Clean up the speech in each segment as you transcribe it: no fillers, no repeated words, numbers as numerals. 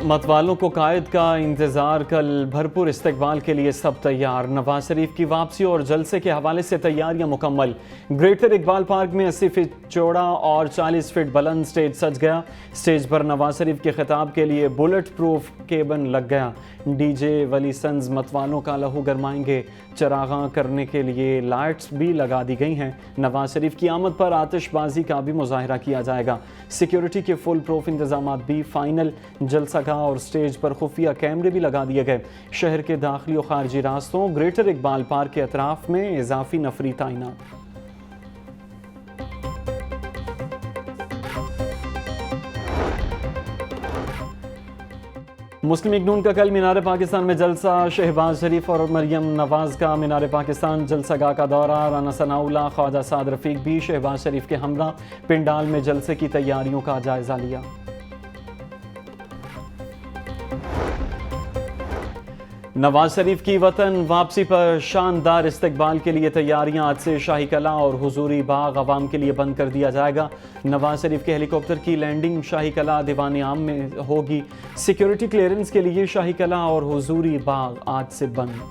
मतवालों को कायद का इंतज़ार, कल भरपूर इस्तकबाल के लिए सब तैयार। नवाज शरीफ की वापसी और जलसे के हवाले से तैयारियां मुकम्मल। ग्रेटर इकबाल पार्क में 80 फीट चौड़ा और 40 फीट बुलंद स्टेज सज गया। स्टेज पर नवाज शरीफ के खिताब के लिए बुलेट प्रूफ केबन लग गया। डीजे वली सन्स मतवालों का लहू गरमाएंगे। चरागां करने के लिए लाइट्स भी लगा दी गई हैं। नवाज शरीफ की आमद पर आतिशबाजी का भी मुजाहरा किया जाएगा। सिक्योरिटी के फुल प्रूफ इंतजाम भी फाइनल। जलसागाह और स्टेज पर खुफिया कैमरे भी लगा दिए गए। शहर के दाखिली और खारजी रास्तों, ग्रेटर इकबाल पार्क के अतराफ में इजाफी नफरी तैनात। मुस्लिम लीग नून का कल मीनार पाकिस्तान में जलसा। शहबाज शरीफ और मरियम नवाज का मीनार पाकिस्तान जलसागाह का दौरा। राना सनाउल्लाह, ख्वाजा साद रफीक भी शहबाज शरीफ के हमरा पिंडाल में जलसे की तैयारियों का जायजा लिया। नवाज शरीफ की वतन वापसी पर शानदार इस्तकबाल के लिए तैयारियां। आज से शाही कला और हुजूरी बाग आवाम के लिए बंद कर दिया जाएगा। नवाज शरीफ के हेलीकॉप्टर की लैंडिंग शाही कला दीवान आम में होगी। सिक्योरिटी क्लियरेंस के लिए शाही कला और हुजूरी बाग आज से बंद।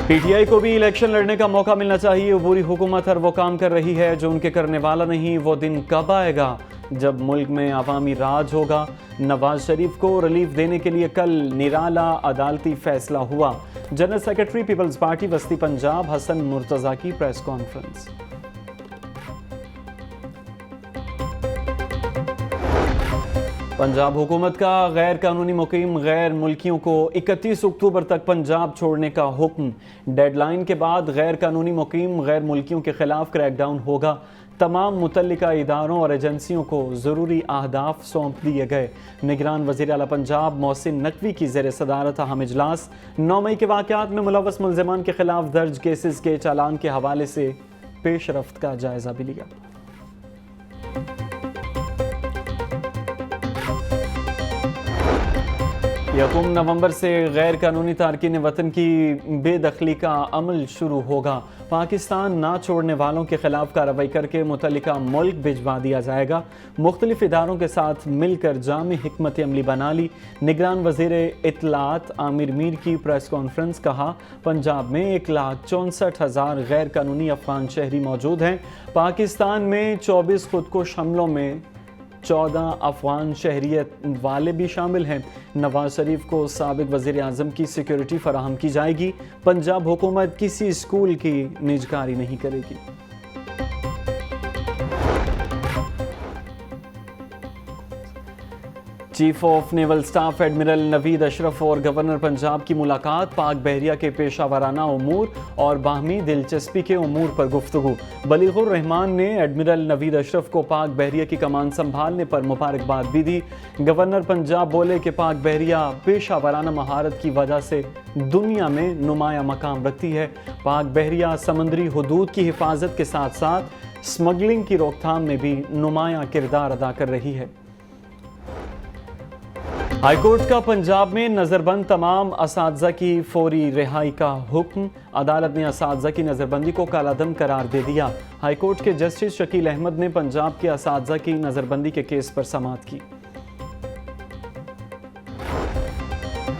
पीटीआई को भी इलेक्शन लड़ने का मौका मिलना चाहिए। अबूरी हुकूमत हर वो काम कर रही है जो उनके करने वाला नहीं। वो दिन कब आएगा जब मुल्क में अवामी राज होगा। नवाज शरीफ को रिलीफ देने के लिए कल निराला अदालती फैसला हुआ। जनरल सेक्रेटरी पीपल्स पार्टी वस्ती पंजाब हसन मुर्तजा की प्रेस कॉन्फ्रेंस। पंजाब हुकूमत का गैर कानूनी मुकीम गैर मुल्कियों को 31 अक्टूबर तक पंजाब छोड़ने का हुक्म। डेडलाइन के बाद गैर कानूनी मुकीम गैर मुल्कियों के खिलाफ क्रैकडाउन होगा। तमाम मुतल्लिका इदारों और एजेंसियों को ज़रूरी अहदाफ सौंप दिए गए। निगरान वज़ीर आला पंजाब मोहसिन नकवी की ज़ेर सदारत अहम इजलास। 9 मई के वाक़यात में मुलव्वस मुल्ज़िमान के खिलाफ दर्ज केसेस के चालान के हवाले से पेशरफ्त का जायज़ा भी लिया। यकम नवंबर से गैर कानूनी तारकीन वतन की बेदखली का अमल शुरू होगा। पाकिस्तान ना छोड़ने वालों के खिलाफ कार्रवाई करके मुतल्लिका मुल्क भिजवा दिया जाएगा। मुख्तलिफ इदारों के साथ मिलकर जामी हिकमत अमली बना ली। निगरान वज़ीर इत्तलात आमिर मीर की प्रेस कॉन्फ्रेंस। कहा, पंजाब में 1,64,000 गैर कानूनी अफगान शहरी मौजूद हैं। पाकिस्तान में 24 खुदकुश हमलों में 14 अफगान शहरियत वाले भी शामिल हैं। नवाज शरीफ को साबिक वज़ीर आज़म की सिक्योरिटी फराहम की जाएगी। पंजाब हुकूमत किसी स्कूल की निजकारी नहीं करेगी। Chief of naval staff admiral Naveed Ashraf और गवर्नर पंजाब की मुलाकात। पाक बहरिया के पेशावराना उमूर और बाहमी दिलचस्पी के उमूर पर गुफ्तगू। बलीगुर रहमान ने एडमिरल नवीद अशरफ को पाक बहरिया की कमान संभालने पर मुबारकबाद भी दी। गवर्नर पंजाब बोले कि पाक बहरिया पेशावराना महारत की वजह से दुनिया में नुमाया मकाम रखती है। पाक बहरिया समंदरी हुदूद की हिफाजत के साथ साथ स्मगलिंग की रोकथाम में भी नुमाया किरदार अदा कर रही है। हाईकोर्ट का पंजाब में नज़रबंद तमाम असातिज़ा की फौरी रिहाई का हुक्म। अदालत ने असातिज़ा की नज़रबंदी को कालादम करार दे दिया। हाईकोर्ट के जस्टिस शकील अहमद ने पंजाब के असातिज़ा की नज़रबंदी के केस पर समाअत की।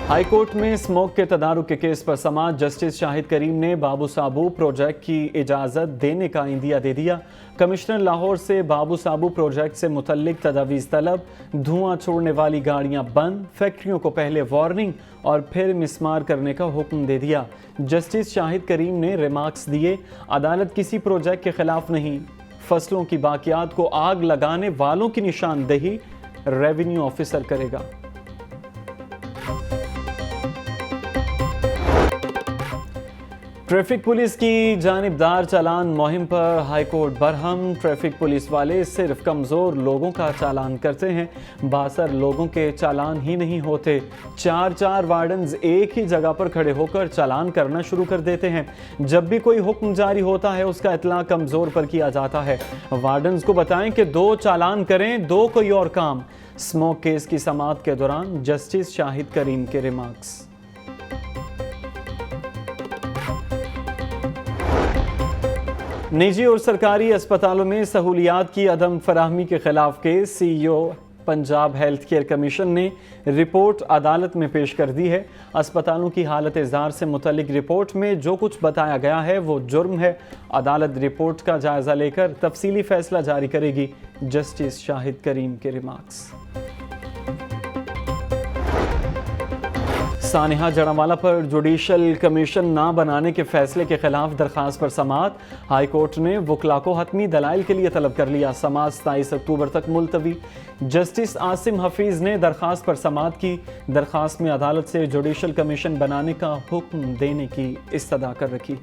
हाईकोर्ट में स्मोक के तदारुक के केस पर समाअत। जस्टिस शाहिद करीम ने बाबू साबू प्रोजेक्ट की इजाज़त देने का इंदिया दे दिया। कमिश्नर लाहौर से बाबू साबू प्रोजेक्ट से मुतल्लिक तजावीज़ तलब। धुआं छोड़ने वाली गाड़ियां बंद। फैक्ट्रियों को पहले वार्निंग और फिर मिसमार करने का हुक्म दे दिया। जस्टिस शाहिद करीम ने रिमार्क्स दिए, अदालत किसी प्रोजेक्ट के खिलाफ नहीं। फसलों की बाकियात को आग लगाने वालों की निशानदेही रेवेन्यू ऑफिसर करेगा। ट्रैफिक पुलिस की जानिबदार चालान मुहिम पर हाईकोर्ट बरहम। ट्रैफिक पुलिस वाले सिर्फ कमज़ोर लोगों का चालान करते हैं, बासर लोगों के चालान ही नहीं होते। 4 वार्डन्स एक ही जगह पर खड़े होकर चालान करना शुरू कर देते हैं। जब भी कोई हुक्म जारी होता है उसका इतला कमज़ोर पर किया जाता है। वार्डन्स को बताएं कि 2 चालान करें, 2 कोई और काम। स्मोक केस की समाअत के दौरान जस्टिस शाहिद करीम के रिमार्क्स। निजी और सरकारी अस्पतालों में सहूलियात की अदम फराहमी के खिलाफ case. CEO Punjab health care commission ने रिपोर्ट अदालत में पेश कर दी है। अस्पतालों की हालत जार से मुतल्लिक रिपोर्ट में जो कुछ बताया गया है वो जुर्म है। अदालत रिपोर्ट का जायजा लेकर तफसीली फैसला जारी करेगी। जस्टिस शाहिद करीम के रिमार्क्स। सानिहा जड़ावाला पर जुडिशल कमीशन ना बनाने के फैसले के खिलाफ दरखास्त पर समाअत। हाई कोर्ट ने वकला को हतमी दलाइल के लिए तलब कर लिया। समाअत 27 अक्टूबर तक मुलतवी। जस्टिस आसिम हफीज ने दरखास्त पर समाअत की। दरखास्त में अदालत से जुडिशल कमीशन बनाने का हुक्म देने की इस्तदा कर रखी।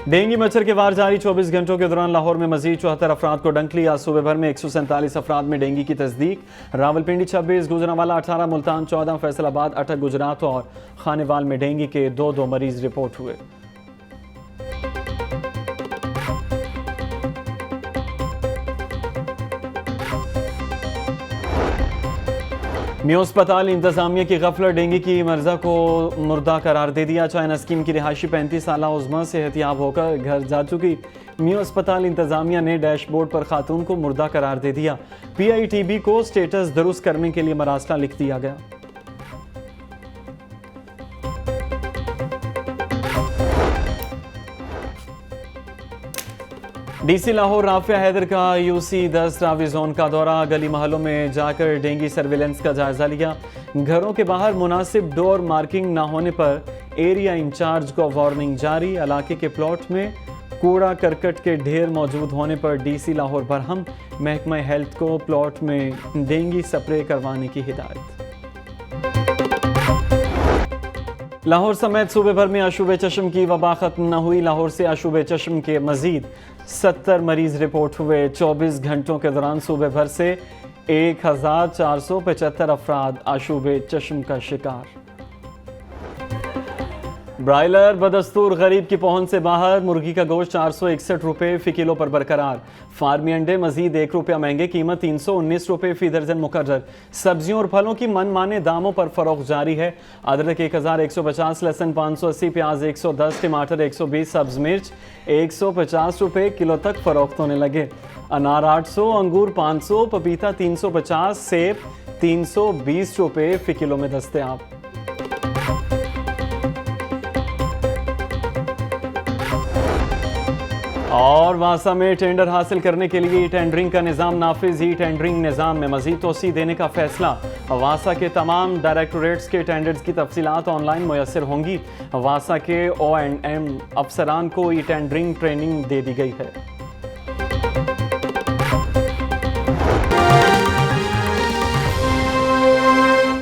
डेंगू मच्छर के वार जारी। 24 घंटों के दौरान लाहौर में मजीद 74 अफराद को डंक लिया। सूबे भर में 147 अफराद में डेंगू की तस्दीक। रावलपिंडी 26, गुजरांवाला 18, मुल्तान 14, फैसलाबाद 8, गुजरात और खानेवाल में डेंगू के 2 मरीज रिपोर्ट हुए। म्यू अस्पताल इंतजामिया की गफलत। डेंगू की मर्जा को मुर्दा करार दे दिया। चाइना स्कीम की रिहायशी 35 साला उज़्मा सेहतियाब होकर घर जा चुकी। म्यू अस्पताल इंतजामिया ने डैशबोर्ड पर खातून को मुर्दा करार दे दिया। PITB को स्टेटस दुरुस्त करने के लिए मरासला लिख दिया गया। DC लाहौर राफिया हैदर का UC10 रावी जोन का दौरा। गली महलों में जाकर डेंगू सर्विलेंस का जायजा लिया। घरों के बाहर मुनासिब डोर मार्किंग न होने पर एरिया इंचार्ज को वार्निंग जारी। इलाके के प्लॉट में कूड़ा करकट के ढेर मौजूद होने पर DC लाहौर बरहम। महकमा हेल्थ को प्लॉट में डेंगू स्प्रे करवाने की हिदायत। लाहौर समेत सूबे भर में आशूब चश्म की वबा खत्म न हुई। लाहौर से आशूब चश्म के मजीद 70 मरीज रिपोर्ट हुए। 24 घंटों के दौरान सूबे भर से 1475 अफराद आशूब चश्म का शिकार। ब्रायलर बदस्तूर गरीब की पहुंच से बाहर। मुर्गी का गोश्त 461 रुपये फी किलो पर बरकरार। फार्मी अंडे मजीद 1 रुपया महंगे, कीमत 319 रुपये फी दर्जन मुकर्रर। सब्जियों और फलों की मनमाने दामों पर फरोख्त जारी है। अदरक 1150, लहसुन 580, प्याज 110, टमाटर 120, सब्ज मिर्च 150 रुपये किलो तक फरोख्त होने लगे। अनार 800, अंगूर 500, पपीता 350, सेब 320 रुपये फी किलो में दस्तयाब। और वासा में टेंडर हासिल करने के लिए टेंडरिंग का निज़ाम नाफिज। ही टेंडरिंग निज़ाम में मज़ीद तोसी देने का फैसला। वासा के तमाम डायरेक्टोरेट्स के टेंडर्स की तफसीलात ऑनलाइन मुयसर होंगी। वासा के O&M अफसरान को ई टेंडरिंग ट्रेनिंग दे दी गई है।